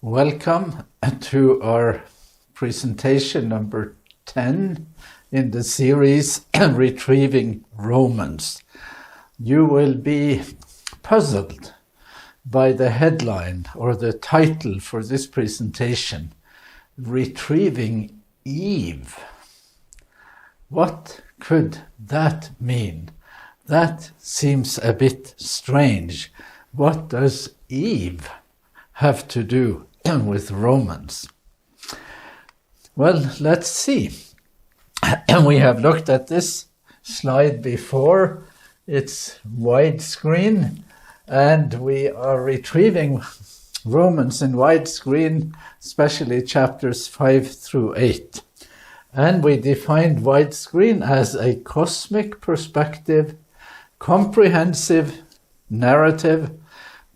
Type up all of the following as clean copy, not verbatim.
Welcome to our presentation number 10 in the series Retrieving Romans. You will be puzzled by the headline or the title for this presentation, Retrieving Eve. What could that mean? That seems a bit strange. What does Eve have to do with Romans? Well, let's see. We have looked at this slide before. It's widescreen, and we are retrieving Romans in widescreen, especially chapters 5 through 8. And we defined widescreen as a cosmic perspective, comprehensive narrative,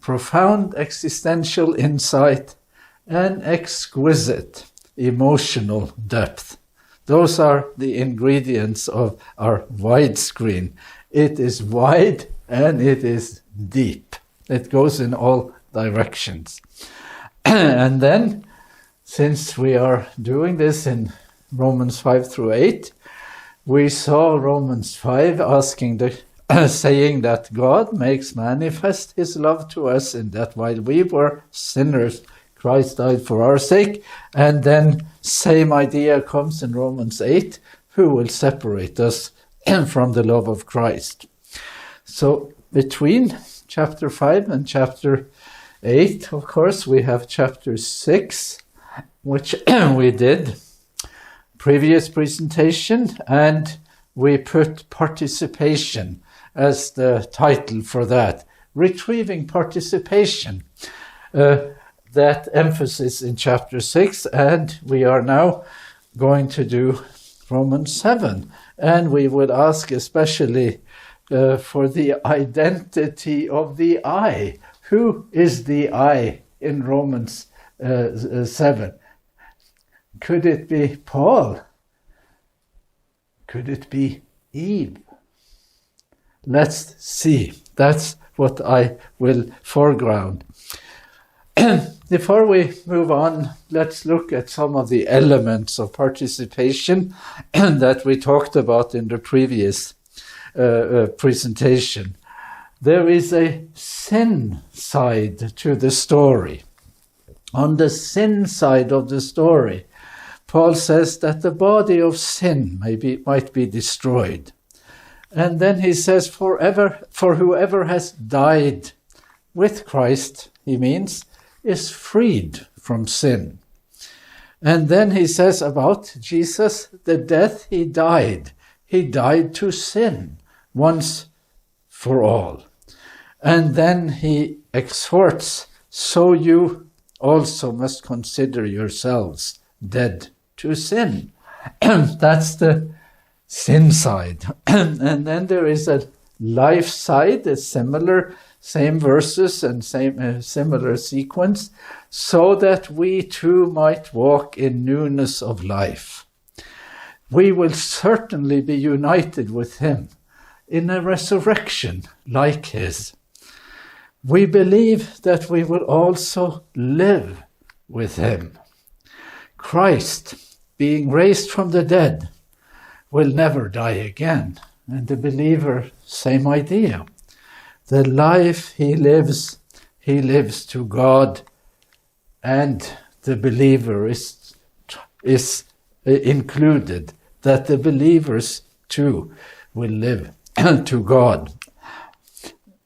profound existential insight, and exquisite emotional depth. Those are the ingredients of our widescreen. It is wide and it is deep. It goes in all directions. And then, since we are doing this in Romans 5 through 8, we saw Romans 5 saying that God makes manifest his love to us in that while we were sinners, Christ died for our sake. And then same idea comes in Romans 8, who will separate us from the love of Christ. So between chapter 5 and chapter 8, of course, we have chapter 6, which we did previous presentation, and we put participation as the title for that. Retrieving participation. That emphasis in chapter 6, and we are now going to do Romans 7. And we would ask especially for the identity of the I. Who is the I in Romans 7? Could it be Paul? Could it be Eve? Let's see. That's what I will foreground. Before we move on, let's look at some of the elements of participation that we talked about in the previous presentation. There is a sin side to the story. On the sin side of the story, Paul says that the body of sin might be destroyed. And then he says, for whoever has died with Christ, he means, is freed from sin. And then he says about Jesus, the death he died to sin once for all. And then he exhorts, so you also must consider yourselves dead to sin. That's the sin side. And then there is a life side, a same verses and similar sequence, so that we too might walk in newness of life. We will certainly be united with him in a resurrection like his. We believe that we will also live with him. Christ, being raised from the dead, will never die again. And the believer, same idea. The life he lives to God, and the believer is included, that the believers too will live to God.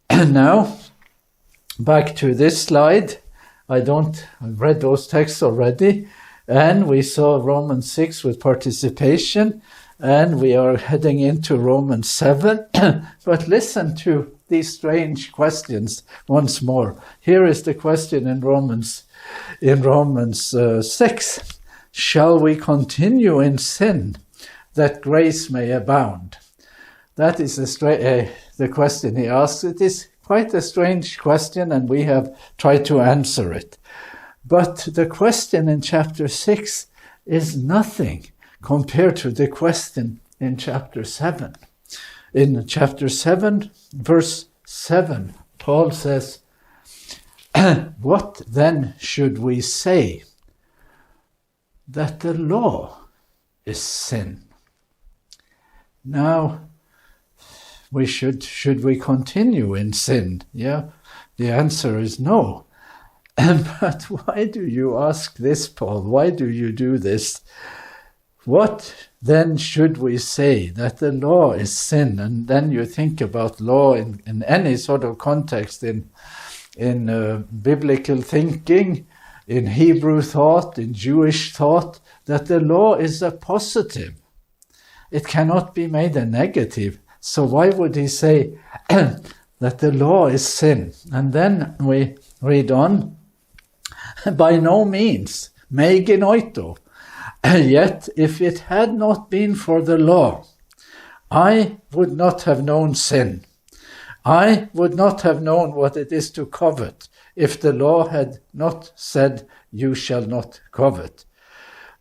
And now, back to this slide. I've read those texts already, and we saw Romans 6 with participation, and we are heading into Romans 7. But listen to these strange questions once more. Here is the question in Romans 6. Shall we continue in sin that grace may abound? That is the question he asks. It is quite a strange question, and we have tried to answer it. But the question in chapter 6 is nothing compared to the question in chapter 7. In chapter 7, verse 7, Paul says, what then should we say? That the law is sin. Now, should we continue in sin? Yeah, the answer is no. But why do you ask this, Paul? Why do you do this? What then should we say? That the law is sin? And then you think about law in any sort of context, in biblical thinking, in Hebrew thought, in Jewish thought, that the law is a positive. It cannot be made a negative. So why would he say that the law is sin? And then we read on, by no means, me genoito. Yet if it had not been for the law, I would not have known sin. I would not have known what it is to covet if the law had not said, you shall not covet.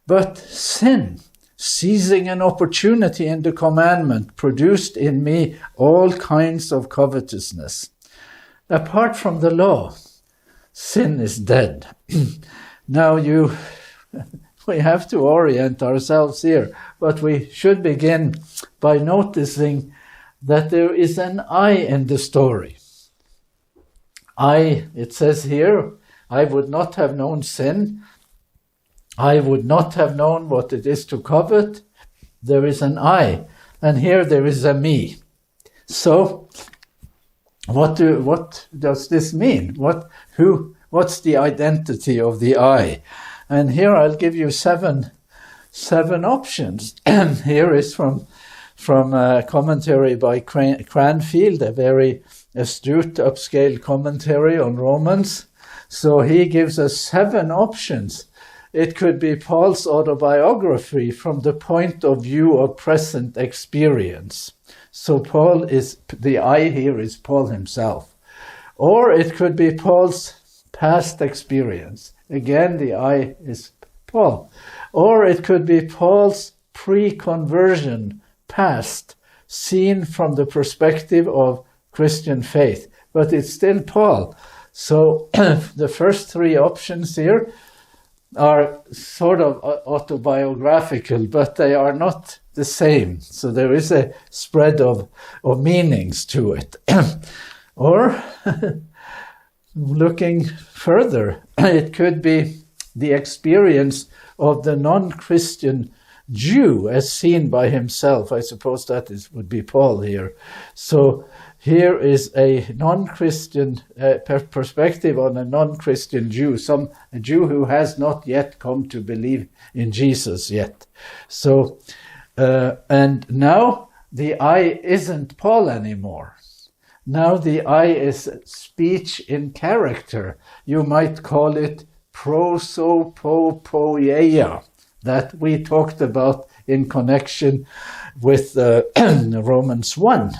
But sin, seizing an opportunity in the commandment, produced in me all kinds of covetousness. Apart from the law, sin is dead. Now we have to orient ourselves here, but we should begin by noticing that there is an I in the story. It says here, I would not have known sin. I would not have known what it is to covet. There is an I, and here there is a me. So, what does this mean? What's the identity of the I? And here I'll give you seven options. Here is from a commentary by Cranfield, a very astute upscale commentary on Romans. So he gives us 7 options. It could be Paul's autobiography from the point of view of present experience. So the I here is Paul himself. Or it could be Paul's past experience. Again, the I is Paul. Or it could be Paul's pre-conversion past, seen from the perspective of Christian faith. But it's still Paul. So the first 3 options here are sort of autobiographical, but they are not the same. So there is a spread of meanings to it. Or, looking further, it could be the experience of the non-Christian Jew as seen by himself. I suppose that would be Paul here. So here is a non-Christian perspective on a non-Christian Jew, a Jew who has not yet come to believe in Jesus yet. So, and now the I isn't Paul anymore. Now the I is speech-in-chacter. You might call it prosopopoieia, that we talked about in connection with Romans 1.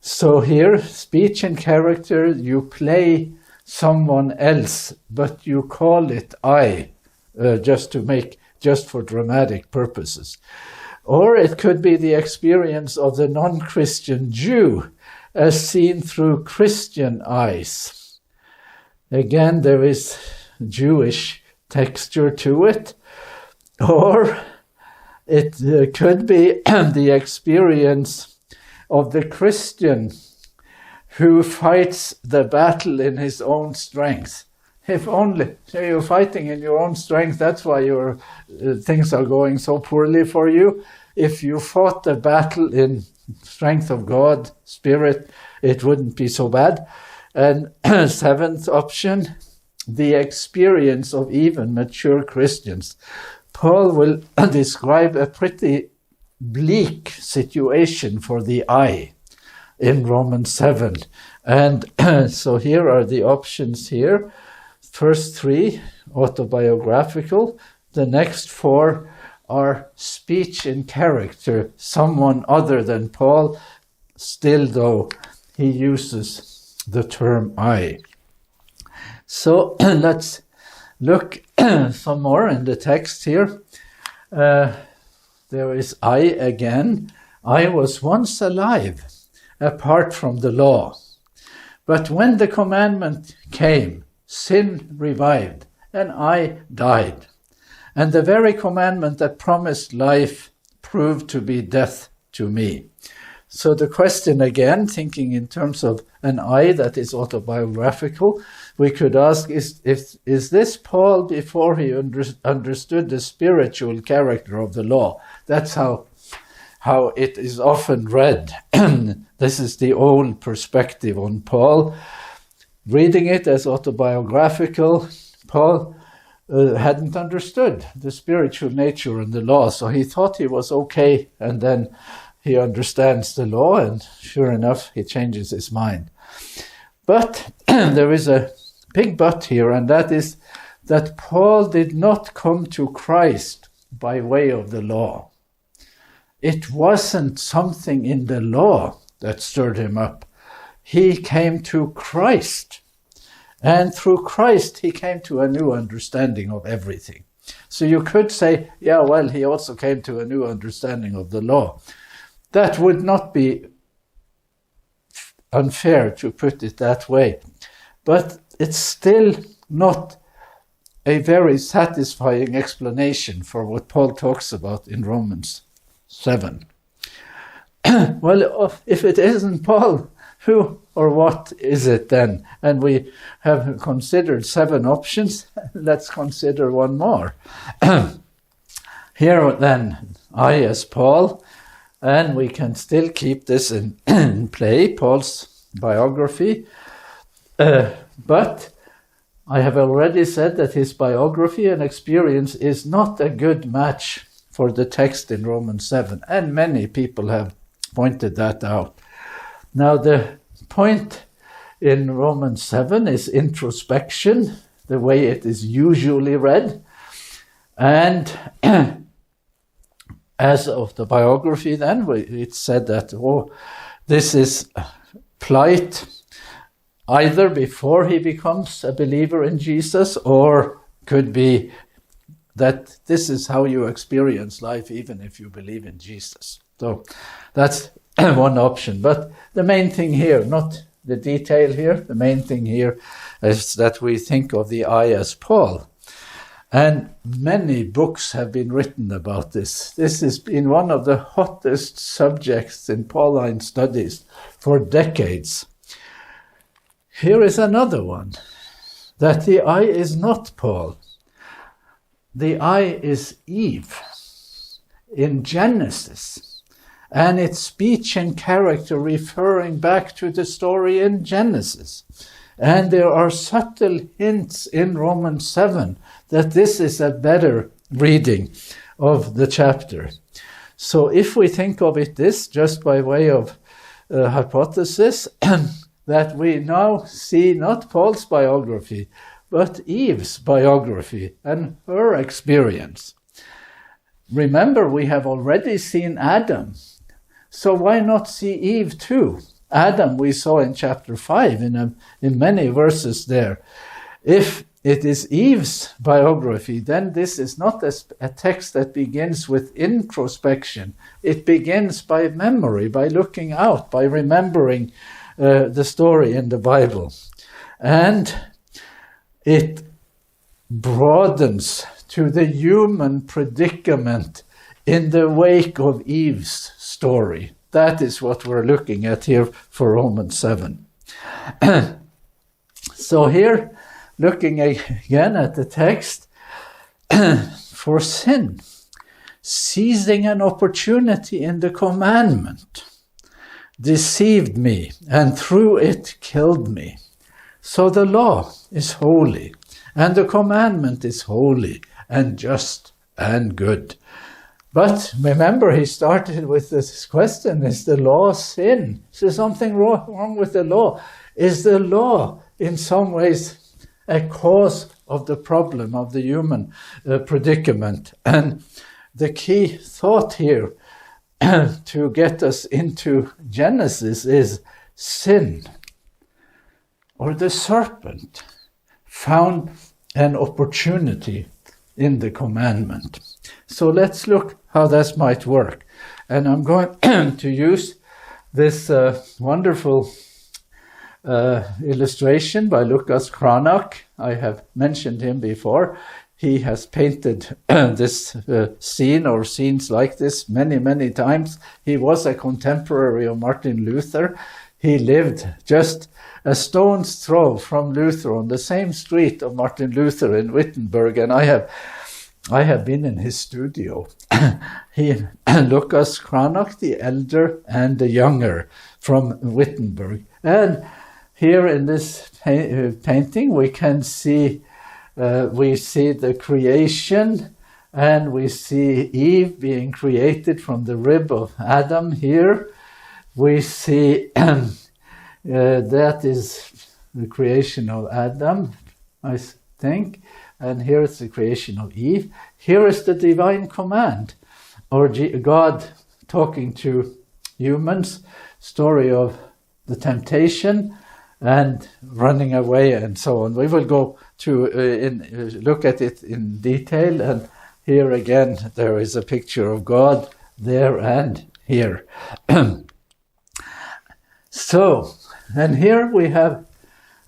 So here, speech-in-chacter, you play someone else, but you call it I, just for dramatic purposes. Or it could be the experience of the non-Christian Jew as seen through Christian eyes. Again, there is Jewish texture to it. Or it could be the experience of the Christian who fights the battle in his own strength. If only you're fighting in your own strength, that's why your things are going so poorly for you. If you fought the battle in strength of God, Spirit, it wouldn't be so bad. And 7th option, the experience of even mature Christians. Paul will describe a pretty bleak situation for the I in Romans 7. And so here are the options here. First 3, autobiographical. The next 4 are speech-in-chacter, someone other than Paul. Still, though, he uses the term I. So let's look some more in the text here. There is I again. I was once alive, apart from the law. But when the commandment came, sin revived, and I died. And the very commandment that promised life proved to be death to me. So the question again, thinking in terms of an I that is autobiographical, we could ask, is this Paul before he understood the spiritual character of the law? That's how it is often read. This is the old perspective on Paul. Reading it as autobiographical, Paul hadn't understood the spiritual nature and the law, so he thought he was okay, and then he understands the law, and sure enough, he changes his mind. But there is a big but here, and that is that Paul did not come to Christ by way of the law. It wasn't something in the law that stirred him up. He came to Christ, and through Christ he came to a new understanding of everything. So you could say, yeah, well, he also came to a new understanding of the law. That would not be unfair to put it that way, but it's still not a very satisfying explanation for what Paul talks about in Romans 7. Well, if it isn't Paul, who or what is it then? And we have considered 7 options. Let's consider one more. Here then, I as Paul, and we can still keep this in play, Paul's biography. But I have already said that his biography and experience is not a good match for the text in Romans 7, and many people have pointed that out. Now, the point in Romans 7 is introspection, the way it is usually read. And as of the biography then, it said that, this is plight, either before he becomes a believer in Jesus, or could be that this is how you experience life even if you believe in Jesus. So that's one option. But the main thing here, not the detail here, the main thing here is that we think of the I as Paul. And many books have been written about this. This has been one of the hottest subjects in Pauline studies for decades. Here is another one, that the I is not Paul. The I is Eve in Genesis, and it's speech-in-chacter referring back to the story in Genesis. And there are subtle hints in Romans 7 that this is a better reading of the chapter. So if we think of it this, just by way of hypothesis, that we now see not Paul's biography, but Eve's biography and her experience. Remember, we have already seen Adam, so why not see Eve too? Adam we saw in chapter 5 in many verses there. If it is Eve's biography, then this is not a text that begins with introspection. It begins by memory, by looking out, by remembering the story in the Bible. And it broadens to the human predicament in the wake of Eve's story. That is what we're looking at here for Romans 7. So here, looking again at the text, for sin, seizing an opportunity in the commandment, deceived me, and through it killed me. So the law is holy, and the commandment is holy, and just, and good. But remember, he started with this question, is the law sin? Is there something wrong with the law? Is the law in some ways a cause of the problem of the human predicament? And the key thought here to get us into Genesis is sin, or the serpent found an opportunity in the commandment. So let's look how this might work. And I'm going to use this wonderful illustration by Lucas Cranach. I have mentioned him before. He has painted this scene or scenes like this many, many times. He was a contemporary of Martin Luther. He lived just a stone's throw from Luther on the same street of Martin Luther in Wittenberg, and I have been in his studio. He Lucas Cranach, the elder and the younger from Wittenberg. And here in this painting we can see the creation, and we see Eve being created from the rib of Adam here. We see that is the creation of Adam, I think, and here is the creation of Eve. Here is the divine command, or God talking to humans, story of the temptation and running away and so on. We will go to look at it in detail, and here again there is a picture of God there and here. So, and here we have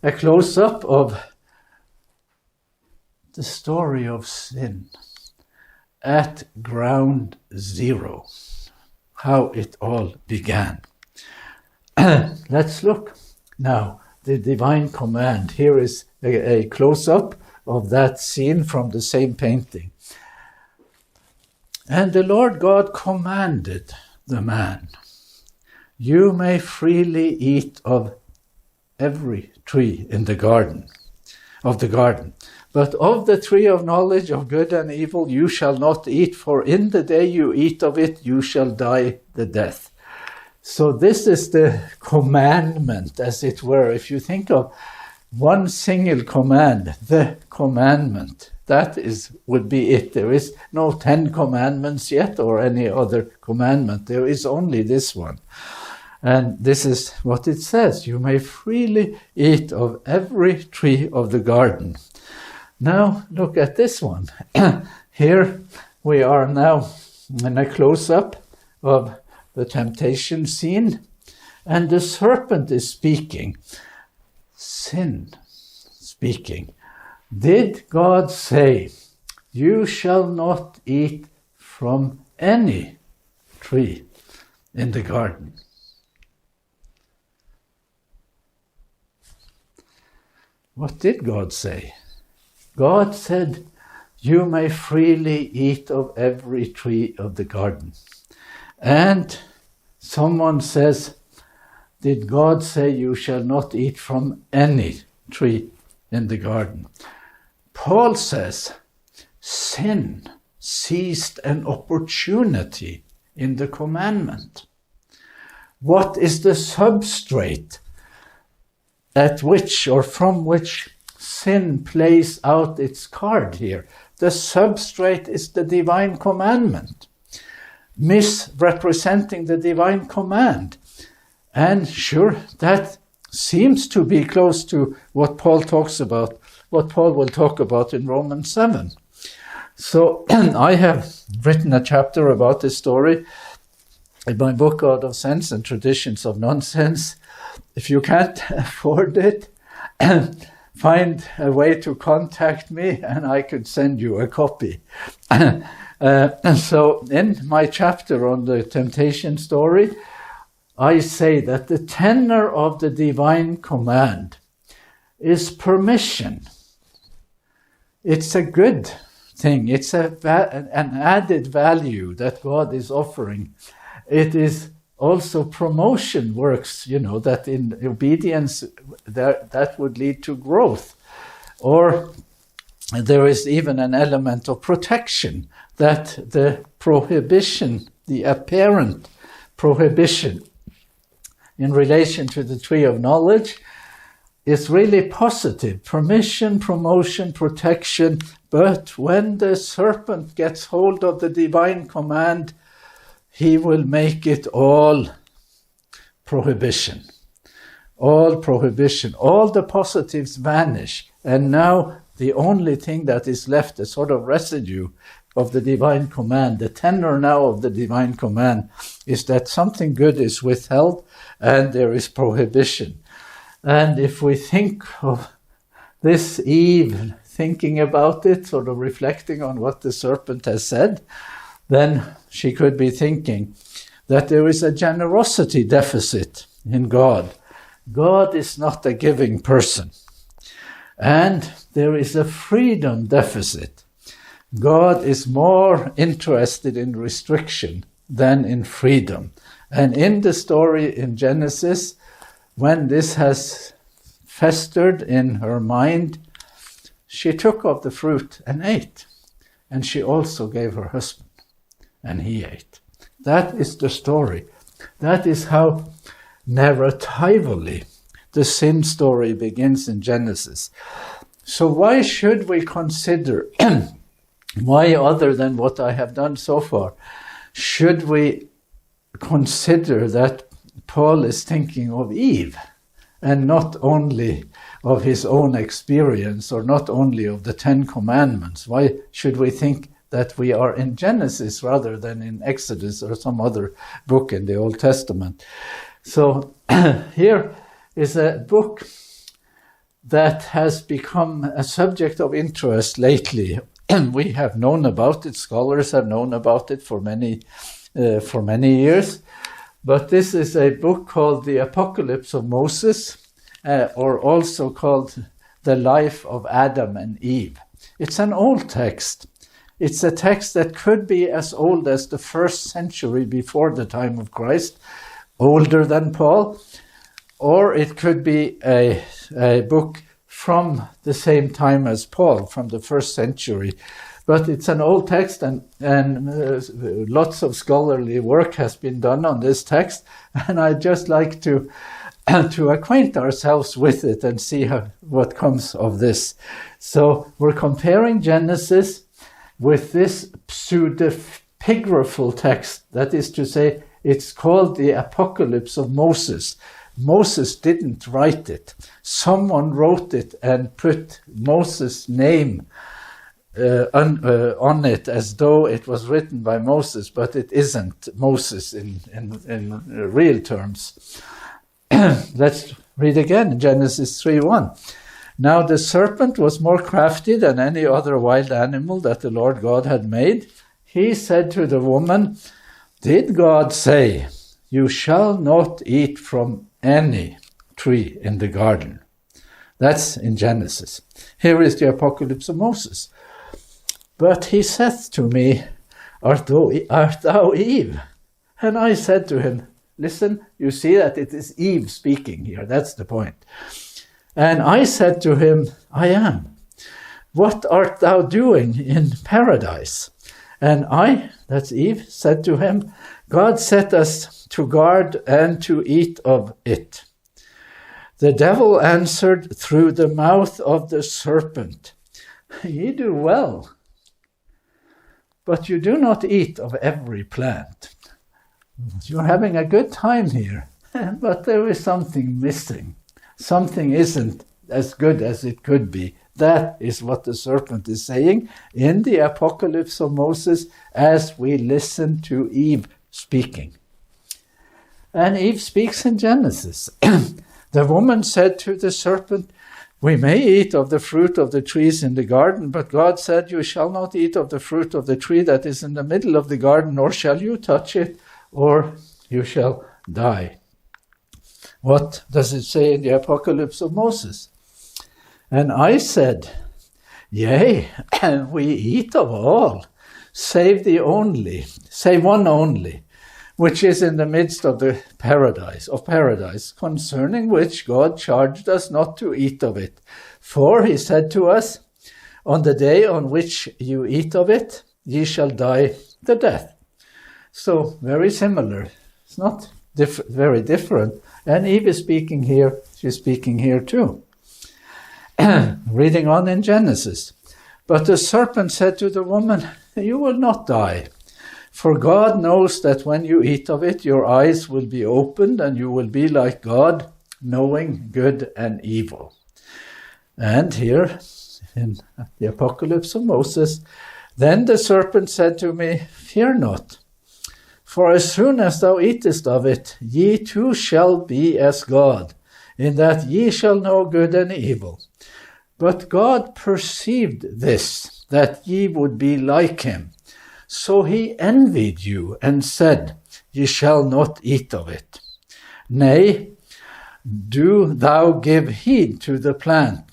a close-up of the story of sin at ground zero, how it all began. Let's look now. The divine command. Here is a close-up of that scene from the same painting. And the Lord God commanded the man, "You may freely eat of every tree in the garden, but of the tree of knowledge of good and evil you shall not eat, for in the day you eat of it you shall die the death." So this is the commandment, as it were. If you think of one single command, the commandment, that would be it. There is no 10 commandments yet or any other commandment. There is only this one. And this is what it says: you may freely eat of every tree of the garden. Now look at this one. Here we are now in a close-up of the temptation scene, and the serpent is speaking. Sin speaking. Did God say, "You shall not eat from any tree in the garden"? What did God say? God said, "You may freely eat of every tree of the garden." And someone says, did God say you shall not eat from any tree in the garden? Paul says, sin seized an opportunity in the commandment. What is the substrate at which or from which sin plays out its card here? The substrate is the divine commandment, misrepresenting the divine command. And sure, that seems to be close to what Paul talks about, what Paul will talk about in Romans 7. So I have written a chapter about this story in my book, Out of Sense and Traditions of Nonsense. If you can't afford it, find a way to contact me and I could send you a copy. So in my chapter on the temptation story, I say that the tenor of the divine command is permission. It's a good thing. It's an added value that God is offering. It is also promotion works, that in obedience that would lead to growth. Or there is even an element of protection, that the prohibition, the apparent prohibition in relation to the tree of knowledge is really positive. Permission, promotion, protection. But when the serpent gets hold of the divine command, he will make it all prohibition. All prohibition. All the positives vanish. And now the only thing that is left, a sort of residue of the divine command, the tenor now of the divine command, is that something good is withheld and there is prohibition. And if we think of this Eve thinking about it, sort of reflecting on what the serpent has said, then she could be thinking that there is a generosity deficit in God. God is not a giving person. And there is a freedom deficit. God is more interested in restriction than in freedom. And in the story in Genesis, when this has festered in her mind, she took of the fruit and ate. And she also gave her husband, and he ate. That is the story. That is how narratively the sin story begins in Genesis. So why should we consider, why other than what I have done so far, should we consider that Paul is thinking of Eve and not only of his own experience or not only of the Ten Commandments? Why should we think that we are in Genesis rather than in Exodus or some other book in the Old Testament? So here is a book that has become a subject of interest lately. And we have known about it, scholars have known about it for many years. But this is a book called The Apocalypse of Moses, or also called The Life of Adam and Eve. It's an old text. It's a text that could be as old as the 1st century before the time of Christ, older than Paul, or it could be a book from the same time as Paul, from the 1st century. But it's an old text, and lots of scholarly work has been done on this text, and I'd just like to acquaint ourselves with it and see what comes of this. So we're comparing Genesis with this pseudepigraphal text, that is to say, it's called the Apocalypse of Moses. Moses didn't write it. Someone wrote it and put Moses' name on it as though it was written by Moses, but it isn't Moses in real terms. Let's read again, Genesis 3:1. Now the serpent was more crafty than any other wild animal that the Lord God had made. He said to the woman, "Did God say, 'You shall not eat from any tree in the garden'?" That's in Genesis. Here is the Apocalypse of Moses. "But he saith to me, art thou Eve? And I said to him," listen, you see that it is Eve speaking here, that's the point. "And I said to him, I am. What art thou doing in paradise? And I," that's Eve, "said to him, God set us to guard and to eat of it. The devil answered through the mouth of the serpent, Ye do well, but you do not eat of every plant." You're having a good time here, but there is something missing. Something isn't as good as it could be. That is what the serpent is saying in the Apocalypse of Moses as we listen to Eve speaking. And Eve speaks in Genesis. "The woman said to the serpent, We may eat of the fruit of the trees in the garden, but God said, You shall not eat of the fruit of the tree that is in the middle of the garden, nor shall you touch it, or you shall die." What does it say in the Apocalypse of Moses? "And I said, Yea, and we eat of all, save one only, which is in the midst of the paradise, concerning which God charged us not to eat of it. For he said to us, On the day on which you eat of it, ye shall die the death." So very similar. It's not very different. And Eve is speaking here. She's speaking here too. Reading on in Genesis. "But the serpent said to the woman, You will not die. For God knows that when you eat of it, your eyes will be opened, and you will be like God, knowing good and evil." And here, in the Apocalypse of Moses, "Then the serpent said to me, Fear not. For as soon as thou eatest of it, ye too shall be as God, in that ye shall know good and evil. But God perceived this, that ye would be like him. So he envied you and said, Ye shall not eat of it. Nay, do thou give heed to the plant,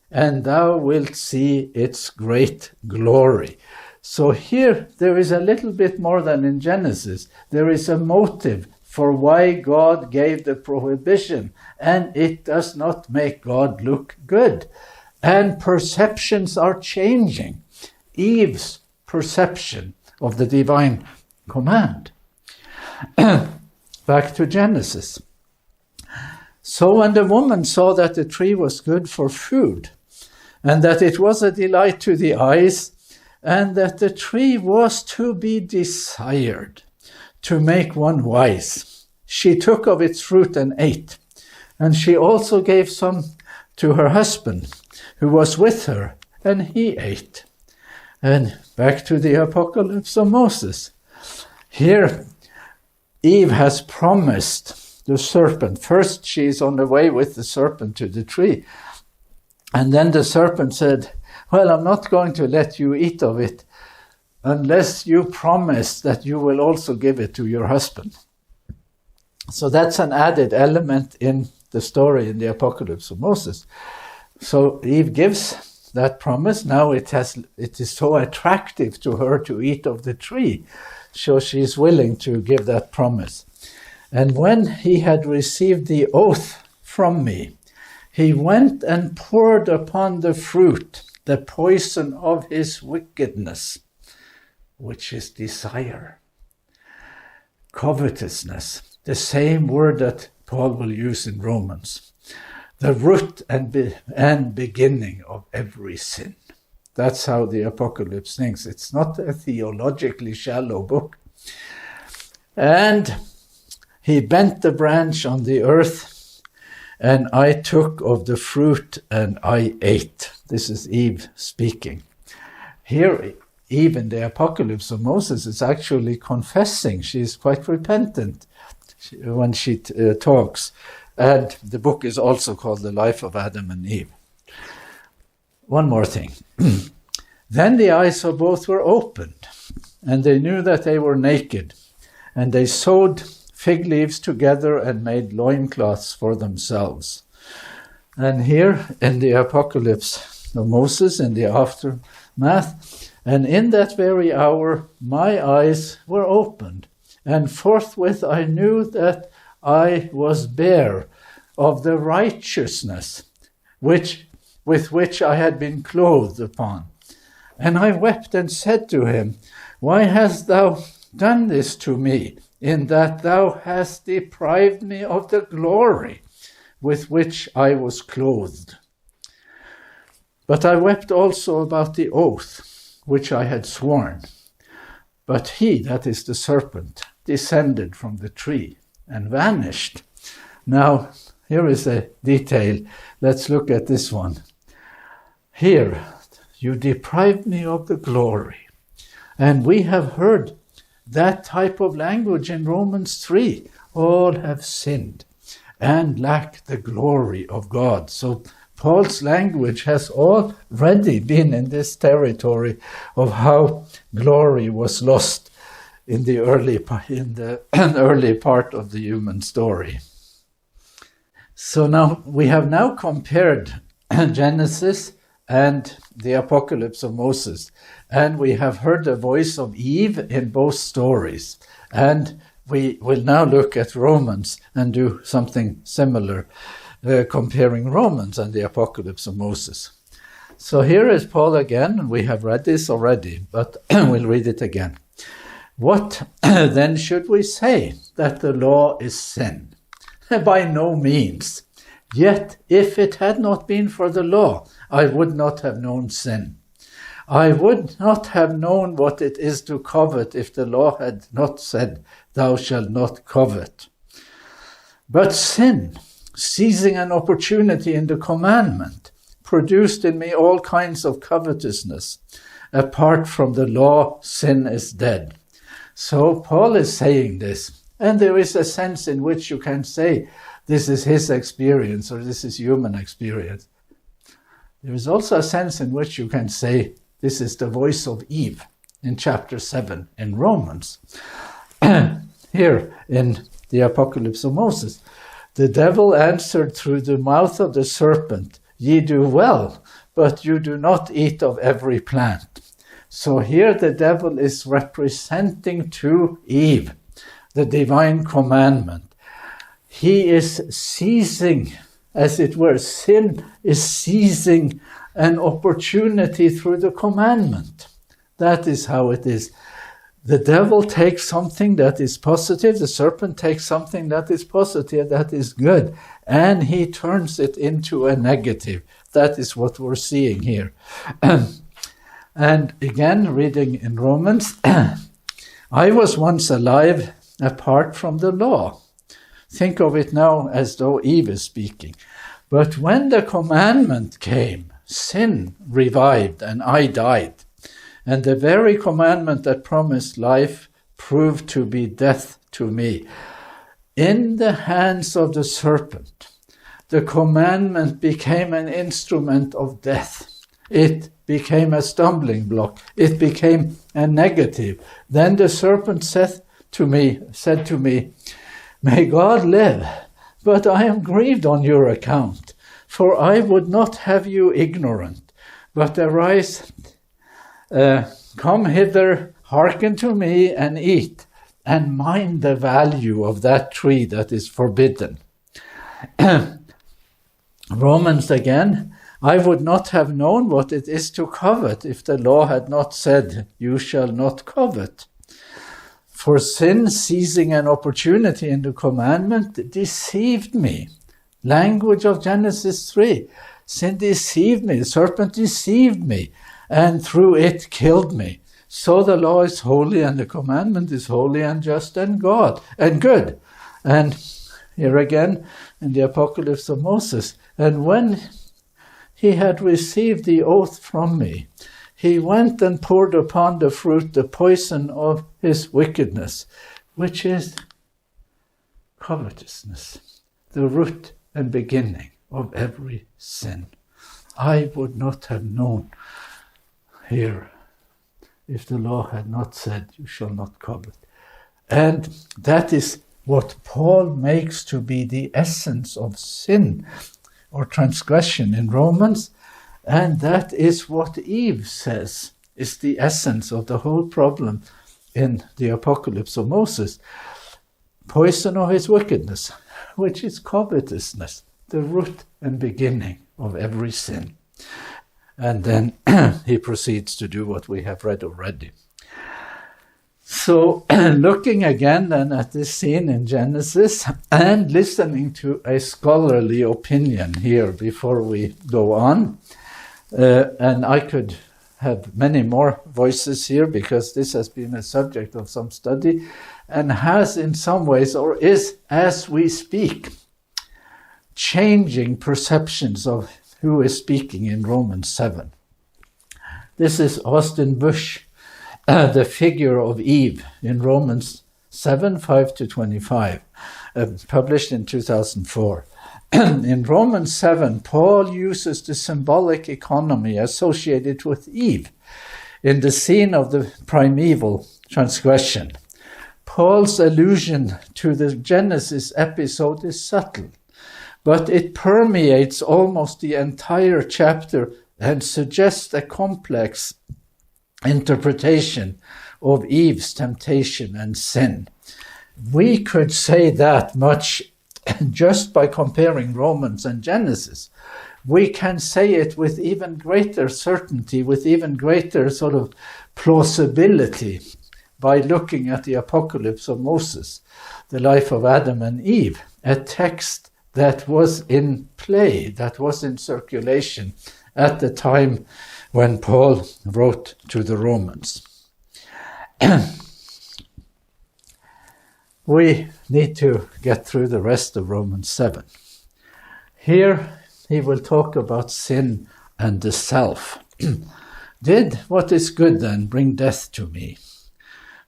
and thou wilt see its great glory. So here there is a little bit more than in Genesis. There is a motive for why God gave the prohibition, and it does not make God look good. And perceptions are changing. Eve's perception of the divine command. Back to Genesis. So when the woman saw that the tree was good for food, and that it was a delight to the eyes, and that the tree was to be desired, to make one wise, she took of its fruit and ate. And she also gave some to her husband, who was with her, and he ate. And back to the Apocalypse of Moses. Here, Eve has promised the serpent. First, she is on the way with the serpent to the tree. And then the serpent said, well, I'm not going to let you eat of it unless you promise that you will also give it to your husband. So that's an added element in the story in the Apocalypse of Moses. So Eve gives that promise. Now it is so attractive to her to eat of the tree. So she's willing to give that promise. And when he had received the oath from me, he went and poured upon the fruit the poison of his wickedness, which is desire, covetousness, the same word that Paul will use in Romans, the root and beginning of every sin. That's how the Apocalypse thinks. It's not a theologically shallow book. And he bent the branch on the earth, and I took of the fruit and I ate. This is Eve speaking. Here, Eve in the Apocalypse of Moses is actually confessing. She is quite repentant when she talks. And the book is also called The Life of Adam and Eve. One more thing. Then the eyes of both were opened, and they knew that they were naked. And they sewed fig leaves together and made loincloths for themselves. And here in the Apocalypse of Moses, in the aftermath, and in that very hour my eyes were opened, and forthwith I knew that I was bare of the righteousness with which I had been clothed upon. And I wept and said to him, Why hast thou done this to me, in that thou hast deprived me of the glory with which I was clothed? But I wept also about the oath which I had sworn. But he, that is the serpent, descended from the tree and vanished. Now, here is a detail. Let's look at this one. Here, you deprived me of the glory. And we have heard that type of language in Romans 3. All have sinned and lack the glory of God. So Paul's language has already been in this territory of how glory was lost in the early part of the human story. So now we have now compared Genesis and the Apocalypse of Moses, and we have heard the voice of Eve in both stories. And we will now look at Romans and do something similar, comparing Romans and the Apocalypse of Moses. So here is Paul again, and we have read this already, but we'll read it again. What then should we say? That the law is sin? By no means. Yet if it had not been for the law, I would not have known sin. I would not have known what it is to covet if the law had not said, Thou shalt not covet. But sin, seizing an opportunity in the commandment, produced in me all kinds of covetousness. Apart from the law, sin is dead. So Paul is saying this, and there is a sense in which you can say this is his experience or this is human experience. there is also a sense in which you can say this is the voice of Eve in chapter 7 in Romans. Here in the Apocalypse of Moses, the devil answered through the mouth of the serpent, "Ye do well, but you do not eat of every plant." So here the devil is representing to Eve the divine commandment. He is seizing, as it were, sin is seizing an opportunity through the commandment. That is how it is. The devil takes something that is positive, the serpent takes something that is positive, that is good, and he turns it into a negative. That is what we're seeing here. And again, reading in Romans, I was once alive apart from the law. Think of it now as though Eve is speaking. But when the commandment came, sin revived and I died. And the very commandment that promised life proved to be death to me. In the hands of the serpent, the commandment became an instrument of death. It became a stumbling block. It became a negative. Then the serpent said to me, "May God live, but I am grieved on your account, for I would not have you ignorant, but arise, come hither, hearken to me, and eat, and mind the value of that tree that is forbidden." Romans again, I would not have known what it is to covet if the law had not said, "You shall not covet." For sin, seizing an opportunity in the commandment, deceived me. Language of Genesis 3. Sin deceived me, the serpent deceived me, and through it killed me. So the law is holy, and the commandment is holy and just and God and good. And here again in the Apocalypse of Moses, and when he had received the oath from me, he went and poured upon the fruit the poison of his wickedness, which is covetousness, the root and beginning of every sin. I would not have known here if the law had not said, "You shall not covet." And that is what Paul makes to be the essence of sin or transgression in Romans. And that is what Eve says is the essence of the whole problem in the Apocalypse of Moses. Poison of his wickedness, which is covetousness, the root and beginning of every sin. And then he proceeds to do what we have read already. So looking again then at this scene in Genesis and listening to a scholarly opinion here before we go on, and I could have many more voices here because this has been a subject of some study and has in some ways, or is as we speak, changing perceptions of who is speaking in Romans 7. This is Austin Bush, the figure of Eve in Romans 7, 5-25, published in 2004. In Romans 7, Paul uses the symbolic economy associated with Eve in the scene of the primeval transgression. Paul's allusion to the Genesis episode is subtle, but it permeates almost the entire chapter and suggests a complex interpretation of Eve's temptation and sin. We could say that much just by comparing Romans and Genesis. We can say it with even greater certainty, with even greater sort of plausibility by looking at the Apocalypse of Moses, the life of Adam and Eve, a text that was in play, that was in circulation at the time when Paul wrote to the Romans. We need to get through the rest of Romans 7. Here he will talk about sin and the self. Did what is good then bring death to me?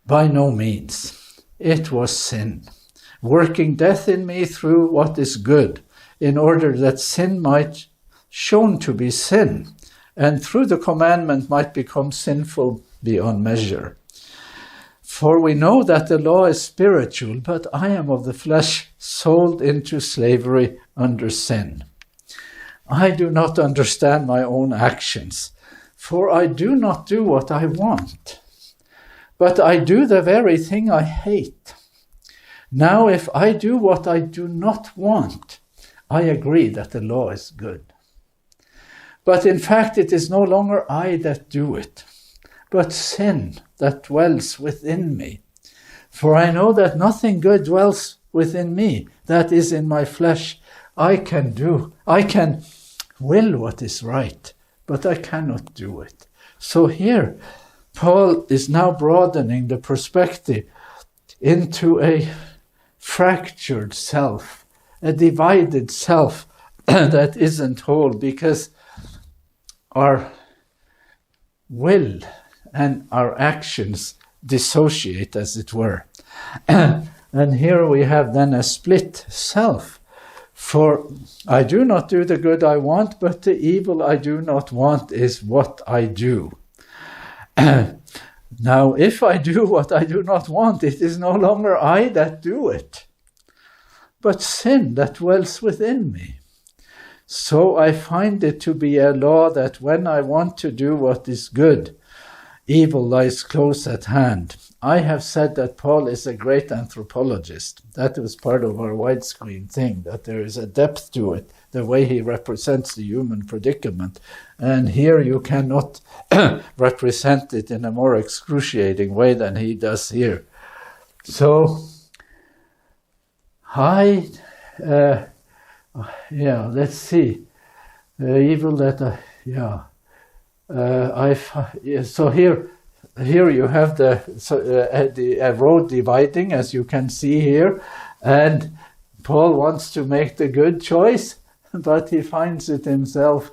By no means. It was sin, working death in me through what is good, in order that sin might shown to be sin, and through the commandment might become sinful beyond measure. For we know that the law is spiritual, but I am of the flesh, sold into slavery under sin. I do not understand my own actions, for I do not do what I want, but I do the very thing I hate. Now if I do what I do not want, I agree that the law is good. But in fact it is no longer I that do it, but sin that dwells within me. For I know that nothing good dwells within me, that is in my flesh. I can will what is right, but I cannot do it. So here, Paul is now broadening the perspective into a fractured self, a divided self that isn't whole, because our will and our actions dissociate, as it were. And here we have then a split self. For I do not do the good I want, but the evil I do not want is what I do. Now, if I do what I do not want, it is no longer I that do it, but sin that dwells within me. So I find it to be a law that when I want to do what is good, evil lies close at hand. I have said that Paul is a great anthropologist. That was part of our widescreen thing, that there is a depth to it, the way he represents the human predicament. And here you cannot represent it in a more excruciating way than he does here. So, let's see. Evil that so here you have the road dividing, as you can see here, and Paul wants to make the good choice, but he finds it himself.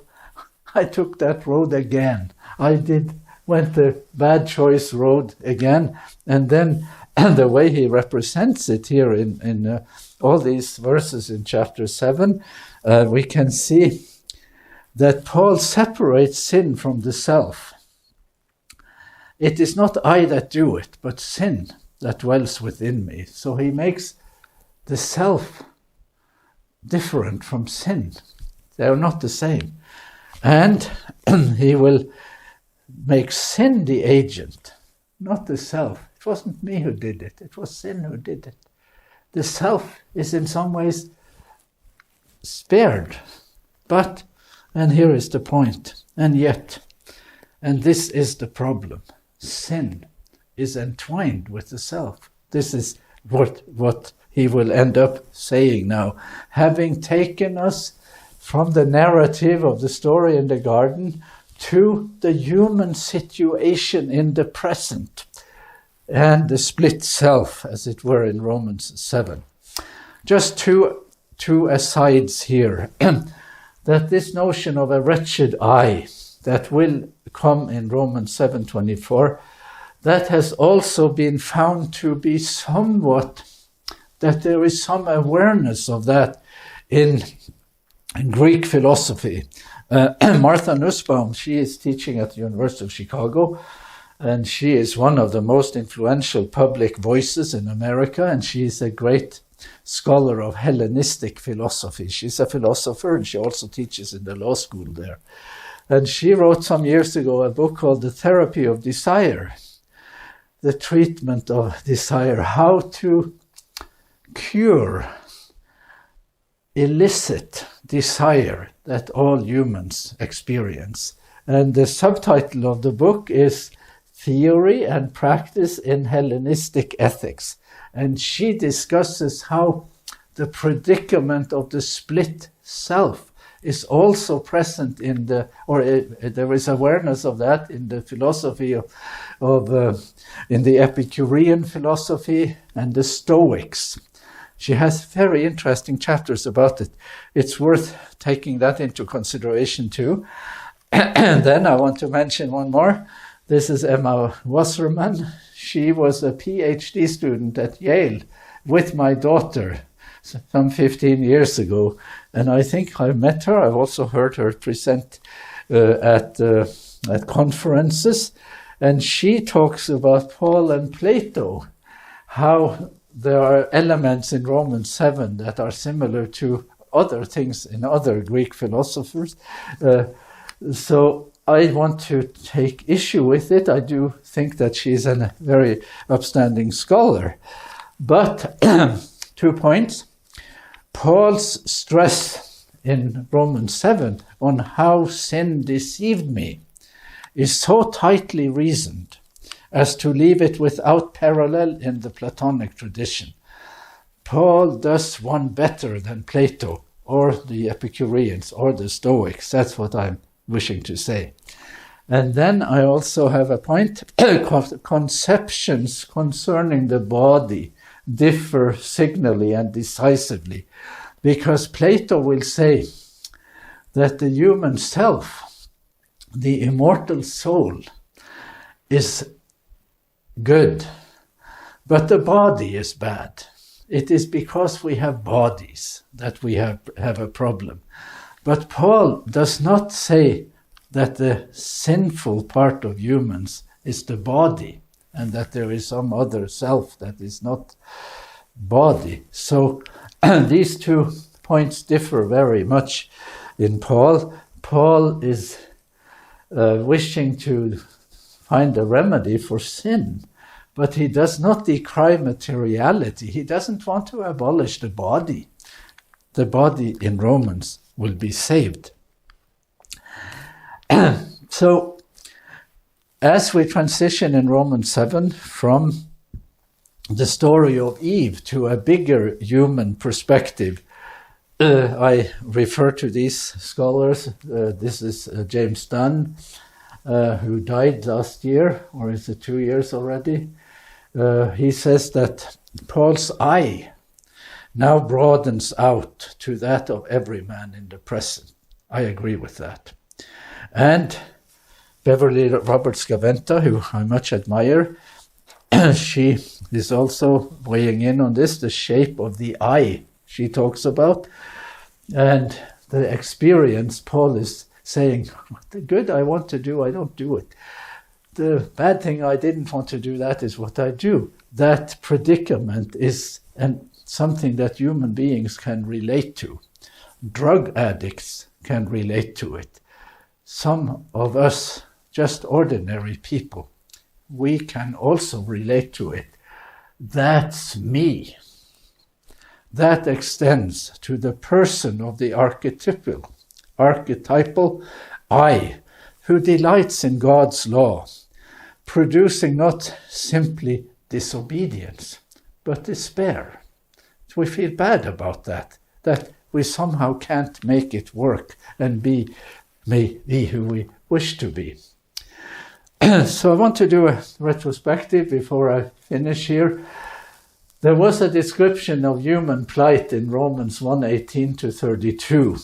I took that road again. Went the bad choice road again, and then the way he represents it here in all these verses in chapter 7, we can see that Paul separates sin from the self. It is not I that do it, but sin that dwells within me. So he makes the self different from sin. They are not the same. And he will make sin the agent, not the self. It wasn't me who did it. It was sin who did it. The self is in some ways spared. But, and here is the point, and yet, and this is the problem, sin is entwined with the self. This is what he will end up saying now. Having taken us from the narrative of the story in the garden to the human situation in the present and the split self, as it were, in Romans 7. Just two asides here. That this notion of a wretched I that will come in Romans 7:24, that has also been found to be somewhat, that there is some awareness of that in Greek philosophy. Martha Nussbaum, she is teaching at the University of Chicago, and she is one of the most influential public voices in America, and she is a great scholar of Hellenistic philosophy. She's a philosopher, and she also teaches in the law school there. And she wrote some years ago a book called The Therapy of Desire, the treatment of desire, how to cure illicit desire that all humans experience. And the subtitle of the book is Theory and Practice in Hellenistic Ethics. And she discusses how the predicament of the split self is also present in there is awareness of that in the philosophy in the Epicurean philosophy and the Stoics. She has very interesting chapters about it. It's worth taking that into consideration too. And then I want to mention one more. This is Emma Wasserman. She was a PhD student at Yale with my daughter. some 15 years ago, and I think I met her. I've also heard her present at conferences, and she talks about Paul and Plato, how there are elements in Romans 7 that are similar to other things in other Greek philosophers. So I want to take issue with it. I do think that she's a very upstanding scholar. But 2 points. Paul's stress in Romans 7 on how sin deceived me is so tightly reasoned as to leave it without parallel in the Platonic tradition. Paul does one better than Plato or the Epicureans or the Stoics. That's what I'm wishing to say. And then I also have a point. Conceptions concerning the body differ signally and decisively, because Plato will say that the human self, the immortal soul, is good, but the body is bad. It is because we have bodies that we have a problem. But Paul does not say that the sinful part of humans is the body and that there is some other self that is not body. So these 2 points differ very much in Paul. Paul is wishing to find a remedy for sin, but he does not decry materiality. He doesn't want to abolish the body. The body in Romans will be saved. So, as we transition in Romans 7 from the story of Eve to a bigger human perspective, I refer to these scholars. This is James Dunn, who died last year, or is it 2 years already? He says that Paul's eye now broadens out to that of every man in the present. I agree with that. And Beverly Roberts Gaventa, who I much admire, she is also weighing in on this, the shape of the eye she talks about. And the experience, Paul is saying, the good I want to do, I don't do it. The bad thing I didn't want to do, that is what I do. That predicament is something that human beings can relate to. Drug addicts can relate to it. Some of us, just ordinary people, we can also relate to it. That's me. That extends to the person of the archetypal I, who delights in God's law, producing not simply disobedience, but despair. We feel bad about that we somehow can't make it work and be who we wish to be. So I want to do a retrospective before I finish here. There was a description of human plight in Romans 1:18 to 32.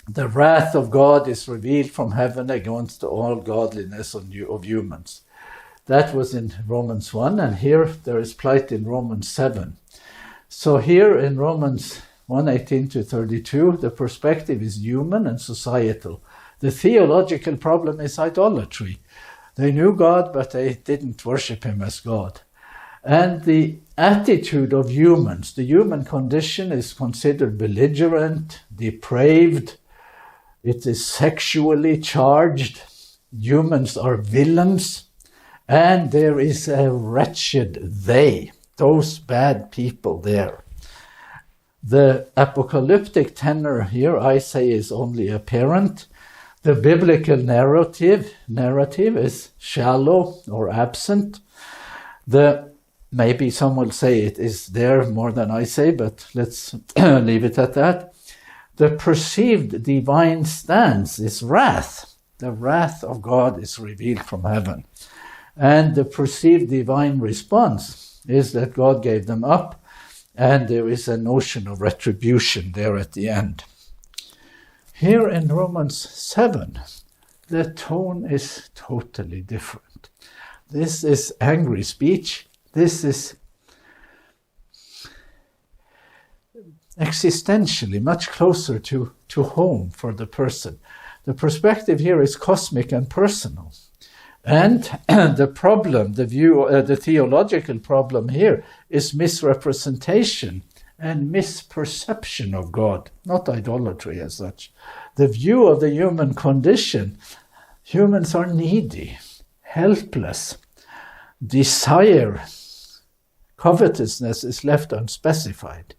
The wrath of God is revealed from heaven against all godliness of humans. That was in Romans 1, and here there is plight in Romans 7. So here in Romans 1:18 to 32, the perspective is human and societal. The theological problem is idolatry. They knew God, but they didn't worship him as God. And the attitude of humans, the human condition, is considered belligerent, depraved. It is sexually charged. Humans are villains. And there is a wretched they, those bad people there. The apocalyptic tenor here, I say, is only apparent. The biblical narrative is shallow or absent. Maybe some will say it is there more than I say, but let's leave it at that. The perceived divine stance is wrath. The wrath of God is revealed from heaven. And the perceived divine response is that God gave them up, and there is a notion of retribution there at the end. Here in Romans 7, the tone is totally different. This is angry speech. This is existentially much closer to home for the person. The perspective here is cosmic and personal. And the problem, the theological problem here is misrepresentation and misperception of God, not idolatry as such. The view of the human condition, humans are needy, helpless, desire, covetousness is left unspecified.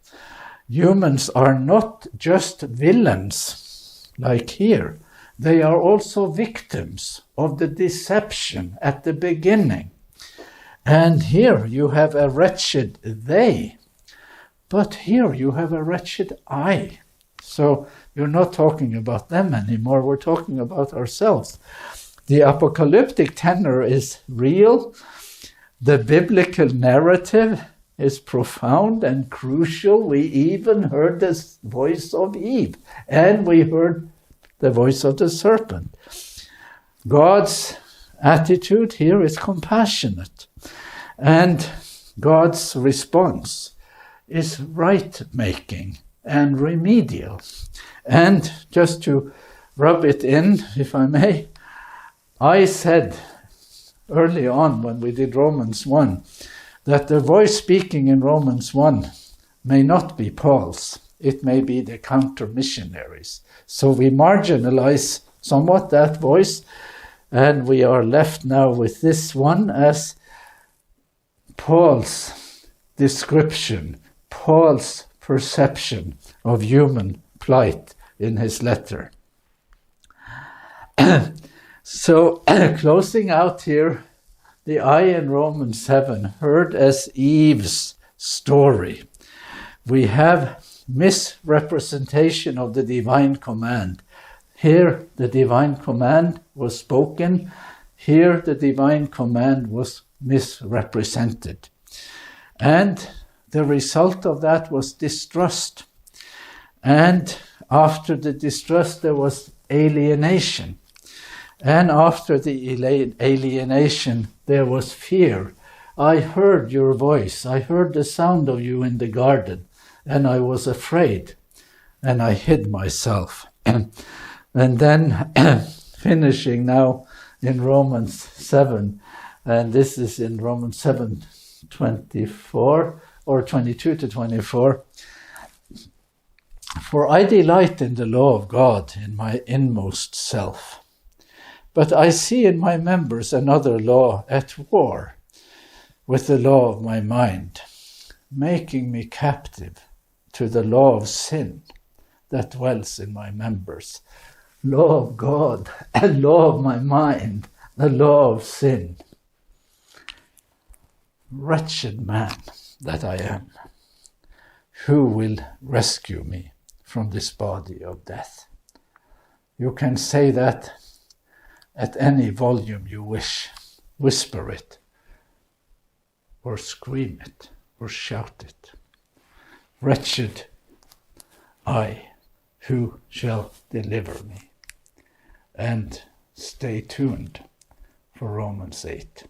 Humans are not just villains, like here. They are also victims of the deception at the beginning. And here you have a wretched they, but here you have a wretched I. So you're not talking about them anymore, we're talking about ourselves. The apocalyptic tenor is real. The biblical narrative is profound and crucial. We even heard the voice of Eve, and we heard the voice of the serpent. God's attitude here is compassionate, and God's response is right-making and remedial. And just to rub it in, if I may, I said early on when we did Romans 1 that the voice speaking in Romans 1 may not be Paul's. It may be the counter-missionaries. So we marginalize somewhat that voice, and we are left now with this one as Paul's description, Paul's perception of human plight in his letter. So, closing out here, the I in Romans 7 heard as Eve's story. We have misrepresentation of the divine command. Here the divine command was spoken. Here the divine command was misrepresented. And the result of that was distrust. And after the distrust there was alienation. And after the alienation there was fear. I heard your voice. I heard the sound of you in the garden. And I was afraid, and I hid myself. And then finishing now in Romans 7, and this is in Romans 7:24 or 22 to 24. For I delight in the law of God in my inmost self, but I see in my members another law at war with the law of my mind, making me captive to the law of sin that dwells in my members. Law of God and law of my mind, the law of sin. Wretched man that I am, who will rescue me from this body of death? You can say that at any volume you wish. Whisper it, or scream it, or shout it. Wretched I, who shall deliver me? And stay tuned for Romans 8.